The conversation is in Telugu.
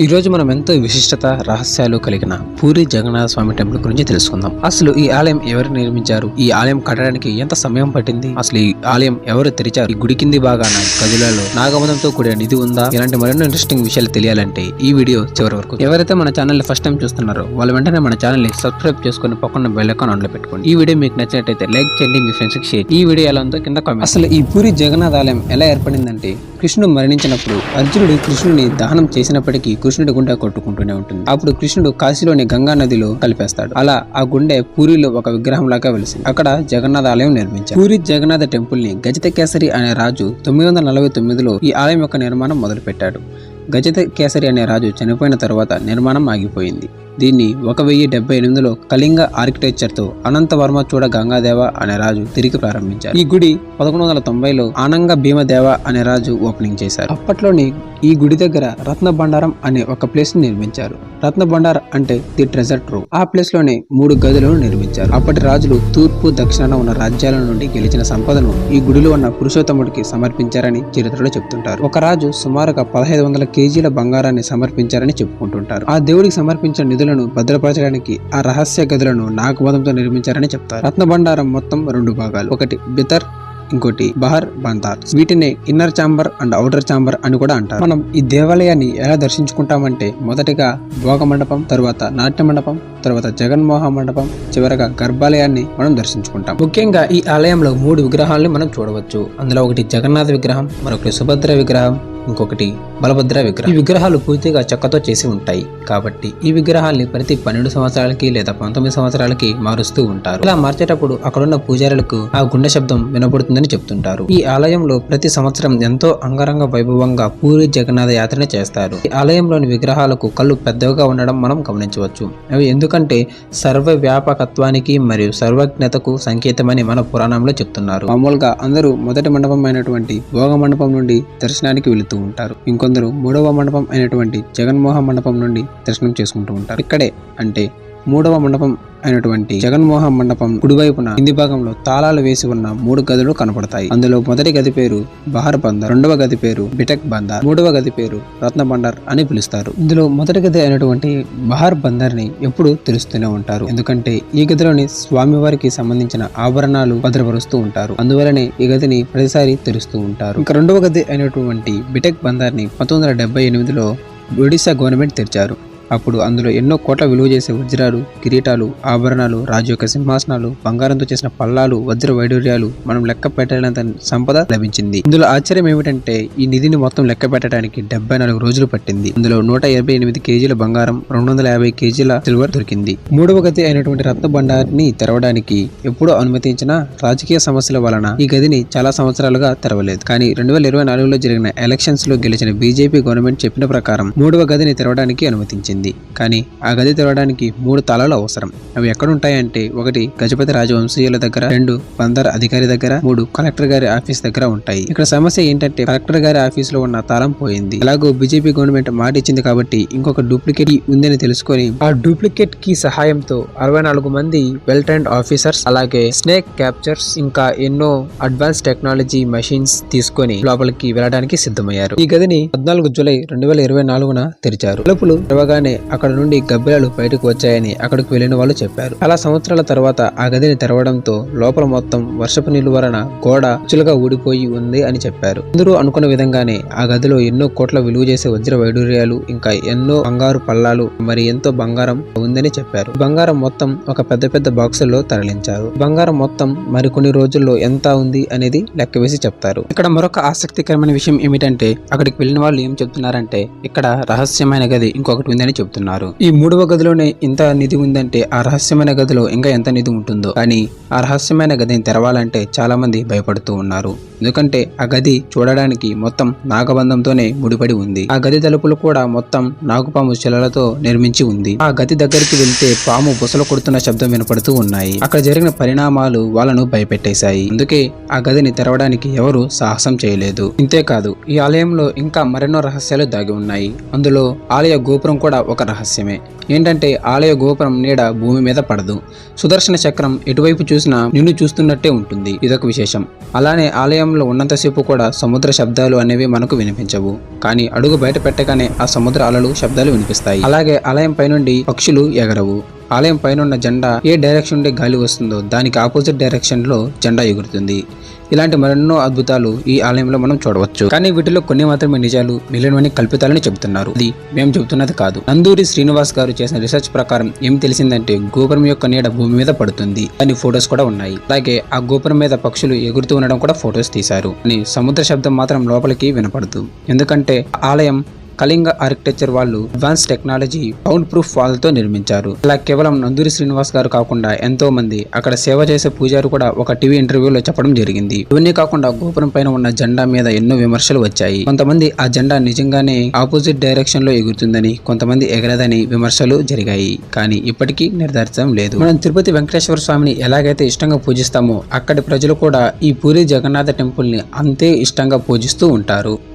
ఈ రోజు మనం ఎంతో విశిష్టత రహస్యాలు కలిగిన పూరి జగన్నాథ స్వామి టెంపుల్ గురించి తెలుసుకుందాం. అసలు ఈ ఆలయం ఎవరు నిర్మించారు, ఈ ఆలయం కట్టడానికి ఎంత సమయం పట్టింది, అసలు ఈ ఆలయం ఎవరు తెరిచారు, ఈ గుడి కింది భాగాన గదులలో నాగమదంతో కూడిన నిధి ఉందా, ఇలాంటి మరెన్నో ఇంట్రెస్టింగ్ విషయాలు తెలియాలంటే ఈ వీడియో చివరి వరకు. ఎవరైతే మన ఛానల్ ని ఫస్ట్ టైం చూస్తున్నారో వాళ్ళు వెంటనే మన ఛానల్ ని సబ్స్క్రైబ్ చేసుకుని పక్కన బెల్ ఐకాన్ ఆన్ లో పెట్టుకోండి. ఈ వీడియో మీకు నచ్చినట్లయితే లైక్ చేయండి, మీ ఫ్రెండ్స్ కి షేర్. ఈ వీడియో ఎలా ఉందో కింద కామెంట్. అసలు ఈ పూరి జగన్నాథ ఆలయం ఎలా ఏర్పడిందంటే, కృష్ణుడు మరణించినప్పుడు అర్జునుడు కృష్ణుడిని దహనం చేసినప్పటికీ కృష్ణుడి గుండె కొట్టుకుంటూనే ఉంటుంది. అప్పుడు కృష్ణుడు కాశీలోని గంగా నదిలో కలిపేస్తాడు. అలా ఆ గుండె పూరిలో ఒక విగ్రహం లాగా వెలిసింది. అక్కడ జగన్నాథ ఆలయం నిర్మించారు. పూరి జగన్నాథ టెంపుల్ ని గజత కేసరి అనే రాజు 949లో ఈ ఆలయం యొక్క నిర్మాణం మొదలు పెట్టాడు. గజత కేసరి అనే రాజు చనిపోయిన తర్వాత నిర్మాణం ఆగిపోయింది. దీన్ని 1078లో కళింగ ఆర్కిటెక్చర్ తో అనంతవర్మ చూడ గంగాదేవ అనే రాజు తిరిగి ప్రారంభించారు. ఈ గుడి 1190లో ఆనంగ భీమదేవ అనే రాజు ఓపెనింగ్ చేశారు. అప్పట్లోని ఈ గుడి దగ్గర రత్న బండారం అనే ఒక ప్లేస్ ని నిర్మించారు. రత్న బండార్ అంటే ది ట్రెజర్ ట్రూవ్. ఆ ప్లేస్ లోనే 3 గదులను నిర్మించారు. అప్పటి రాజులు తూర్పు దక్షిణాన ఉన్న రాజ్యాల నుండి గెలిచిన సంపదను ఈ గుడిలో ఉన్న పురుషోత్తముడికి సమర్పించారని చరిత్రలో చెప్తుంటారు. ఒక రాజు సుమారుగా 1500 కేజీల బంగారాన్ని సమర్పించారని చెప్పుకుంటుంటారు. ఆ దేవుడికి సమర్పించిన నిధులను భద్రపరచడానికి ఆ రహస్య గదులను నాగమదంతో నిర్మించారని చెప్తారు. రత్న బండారం మొత్తం 2 భాగాలు, ఒకటి బితర్, ఇంకోటి బహర్ బంతార్. వీటిని inner chamber and outer chamber అని కూడా అంటారు. మనం ఈ దేవాలయాన్ని ఎలా దర్శించుకుంటామంటే, మొదటిగా భోగ మండపం, తరువాత నాట్య మండపం, తర్వాత జగన్మోహ మండపం, చివరగా గర్భాలయాన్ని మనం దర్శించుకుంటాం. ముఖ్యంగా ఈ ఆలయంలో 3 విగ్రహాలను మనం చూడవచ్చు. అందులో ఒకటి జగన్నాథ విగ్రహం, మరొకటి సుభద్ర విగ్రహం, ఇంకొకటి బలభద్ర విగ్రహం. ఈ విగ్రహాలు పూర్తిగా చెక్కతో చేసి ఉంటాయి కాబట్టి ఈ విగ్రహాల్ని ప్రతి 12 సంవత్సరాలకి లేదా 19 సంవత్సరాలకి మారుస్తూ ఉంటారు. ఇలా మార్చేటప్పుడు అక్కడున్న పూజారులకు ఆ గుండె శబ్దం వినపడుతుందని చెప్తుంటారు. ఈ ఆలయంలో ప్రతి సంవత్సరం ఎంతో అంగరంగ వైభవంగా పూరి జగన్నాథ యాత్రని చేస్తారు. ఈ ఆలయంలోని విగ్రహాలకు కళ్ళు పెద్దగా ఉండడం మనం గమనించవచ్చు. అవి ఎందుకంటే సర్వ వ్యాపకత్వానికి మరియు సర్వజ్ఞతకు సంకేతమని మన పురాణంలో చెప్తున్నారు. మామూలుగా అందరూ మొదటి మండపం అయినటువంటి భోగ మండపం నుండి దర్శనానికి వెళుతూ ఉంటారు. ఇంకొందరు 3వ మండపం అయినటువంటి జగన్మోహ మండపం నుండి దర్శనం చేసుకుంటూ ఉంటారు. ఇక్కడే అంటే 3వ మండపం అయినటువంటి జగన్మోహ మండపం కుడివైపున కింది భాగంలో తాళాలు వేసి ఉన్న 3 గదులు కనపడతాయి. అందులో మొదటి గది పేరు బహర్ బందర్, 2వ గది పేరు బిటక్ బందర్, 3వ గది పేరు రత్న బండార్ అని పిలుస్తారు. ఇందులో మొదటి గది అయినటువంటి బహర్ బందర్ ని ఎప్పుడు తెరుస్తూనే ఉంటారు. ఎందుకంటే ఈ గదిలోని స్వామివారికి సంబంధించిన ఆభరణాలు భద్రపరుస్తూ ఉంటారు. అందువలనే ఈ గదిని ప్రతిసారి తెరుస్తూ ఉంటారు. ఇంకా 2వ గది అయినటువంటి బిటక్ బందర్ ని 1978లో ఒడిశా గవర్నమెంట్ తెరిచారు. అప్పుడు అందులో ఎన్నో కోట్ల విలువ చేసే వజ్రాలు, కిరీటాలు, ఆభరణాలు, రాజు యొక్క సింహాసనాలు, బంగారంతో చేసిన పల్లాలు, వజ్ర వైడూర్యాలు మనం లెక్క పెట్టలేనంత సంపద లభించింది. ఇందులో ఆశ్చర్యం ఏమిటంటే ఈ నిధిని మొత్తం లెక్క పెట్టడానికి 74 రోజులు పట్టింది. అందులో 188 కేజీల బంగారం, 250 కేజీల సిల్వర్ దొరికింది. 3వ గది అయినటువంటి రత్న బండార్ని తెరవడానికి ఎప్పుడో అనుమతించిన రాజకీయ సమస్యల వలన ఈ గదిని చాలా సంవత్సరాలుగా తెరవలేదు. కానీ 2024లో జరిగిన ఎలక్షన్స్ లో గెలిచిన బీజేపీ గవర్నమెంట్ చెప్పిన ప్రకారం 3వ గదిని తెరవడానికి అనుమతించింది. కానీ ఆ గది తెరవడానికి 3 తాళాలు అవసరం. అవి ఎక్కడ ఉంటాయంటే, 1 గజపతి రాజవంశీయుల దగ్గర, 2 బందర్ అధికారి దగ్గర, 3 కలెక్టర్ గారి ఆఫీస్ దగ్గర ఉంటాయి. ఇక్కడ సమస్య ఏంటంటే, కలెక్టర్ గారి ఆఫీస్ లో ఉన్న తాళం పోయింది. ఎలాగో బీజేపీ గవర్నమెంట్ మాట ఇచ్చింది కాబట్టి ఇంకొక డూప్లికేట్ కీ ఉందని తెలుసుకొని ఆ డూప్లికేట్ కీ సహాయంతో 64 మంది వెల్ ట్రైన్డ్ ఆఫీసర్స్, అలాగే స్నేక్ క్యాప్చర్స్, ఇంకా ఎన్నో అడ్వాన్స్ టెక్నాలజీ మెషిన్స్ తీసుకొని లోపలికి వెళ్ళడానికి సిద్ధమయ్యారు. ఈ గదిని 14 జూలై 2024న తెరిచారు. తలుపులు తెరవగానే అక్కడ నుండి గబ్బిలాలు బయటకు వచ్చాయని అక్కడికి వెళ్లిన వాళ్ళు చెప్పారు. అలా సంవత్సరాల తర్వాత ఆ గదిని తెరవడంతో లోపల మొత్తం వర్షపు నీళ్లు వలన గోడ చులుగా ఊడిపోయి ఉంది అని చెప్పారు. అందరూ అనుకున్న విధంగానే ఆ గదిలో ఎన్నో కోట్ల విలువ చేసే వజ్ర వైడూర్యాలు, ఇంకా ఎన్నో బంగారు పల్లాలు, మరి ఎంతో బంగారం ఉందని చెప్పారు. బంగారం మొత్తం ఒక పెద్ద పెద్ద బాక్సుల్లో తరలించారు. బంగారం మొత్తం మరికొన్ని రోజుల్లో ఎంత ఉంది అనేది లెక్క వేసి చెప్తారు. ఇక్కడ మరొక ఆసక్తికరమైన విషయం ఏమిటంటే, అక్కడికి వెళ్లిన వాళ్ళు ఏం చెప్తున్నారంటే, ఇక్కడ రహస్యమైన గది ఇంకొకటి ఉందని చెప్తున్నారు. ఈ 3వ గదిలోనే ఇంత నిధి ఉందంటే ఆ రహస్యమైన గదిలో ఇంకా ఎంత నిధి ఉంటుందో. కానీ ఆ రహస్యమైన గదిని తెరవాలంటే చాలా మంది భయపడుతూ ఉన్నారు. ఎందుకంటే ఆ గది చూడడానికి మొత్తం నాగబంధంతోనే ముడిపడి ఉంది. ఆ గది తలుపులు కూడా మొత్తం నాగుపాము శిలలతో నిర్మించి ఉంది. ఆ గది దగ్గరికి వెళ్తే పాము బుసలు కొడుతున్న శబ్దం వినపడుతూ ఉన్నాయి. అక్కడ జరిగిన పరిణామాలు వాళ్ళను భయపెట్టేశాయి. అందుకే ఆ గదిని తెరవడానికి ఎవరు సాహసం చేయలేదు. ఇంతేకాదు, ఈ ఆలయంలో ఇంకా మరెన్నో రహస్యాలు దాగి ఉన్నాయి. అందులో ఆలయ గోపురం కూడా ఒక రహస్యమే. ఏంటంటే ఆలయ గోపురం నీడ భూమి మీద పడదు. సుదర్శన చక్రం ఎటువైపు చూసినా నిన్ను చూస్తున్నట్టే ఉంటుంది. ఇదొక విశేషం. అలానే ఆలయంలో ఉన్నంతసేపు కూడా సముద్ర శబ్దాలు అనేవి మనకు వినిపించవు. కానీ అడుగు బయట పెట్టగానే ఆ సముద్ర అలలు శబ్దాలు వినిపిస్తాయి. అలాగే ఆలయం పైనుండి పక్షులు ఎగరవు. ఆలయం పైన జెండా ఏ డైరెక్షన్ నుండి గాలి వస్తుందో దానికి ఆపోజిట్ డైరెక్షన్ లో జెండా ఎగురుతుంది. ఇలాంటి మరెన్నో అద్భుతాలు ఈ ఆలయంలో మనం చూడవచ్చు. కానీ వీటిలో కొన్ని మాత్రమే నిజాలు, మిగిలినవన్నీ కల్పితాలని చెబుతున్నారు. ఇది మేము చెబుతున్నది కాదు. నందూరి శ్రీనివాస్ గారు చేసిన రీసెర్చ్ ప్రకారం ఏం తెలిసిందంటే గోపురం యొక్క నీడ భూమి మీద పడుతుంది అని ఫొటోస్ కూడా ఉన్నాయి. అలాగే ఆ గోపురం మీద పక్షులు ఎగురుతూ ఉండడం కూడా ఫొటోస్ తీశారు. అని సముద్ర శబ్దం మాత్రం లోపలికి వినపడదు. ఎందుకంటే ఆలయం కళింగ ఆర్కిటెక్చర్ వాళ్ళు అడ్వాన్స్ టెక్నాలజీ సౌండ్ ప్రూఫ్ వాల్తో నిర్మించారు. అలా కేవలం నందూరి శ్రీనివాస్ గారు కాకుండా ఎంతో మంది అక్కడ సేవ చేసే పూజారు కూడా ఒక టీవీ ఇంటర్వ్యూలో చెప్పడం జరిగింది. ఇవన్నీ కాకుండా గోపురం పైన ఉన్న జెండా మీద ఎన్నో విమర్శలు వచ్చాయి. కొంతమంది ఆ జెండా నిజంగానే ఆపోజిట్ డైరెక్షన్ లో ఎగురుతుందని, కొంతమంది ఎగరదని విమర్శలు జరిగాయి. కానీ ఇప్పటికీ నిర్ధారితం లేదు. మనం తిరుపతి వెంకటేశ్వర స్వామిని ఎలాగైతే ఇష్టంగా పూజిస్తామో అక్కడి ప్రజలు కూడా ఈ పూరి జగన్నాథ టెంపుల్ ని అంతే ఇష్టంగా పూజిస్తూ ఉంటారు.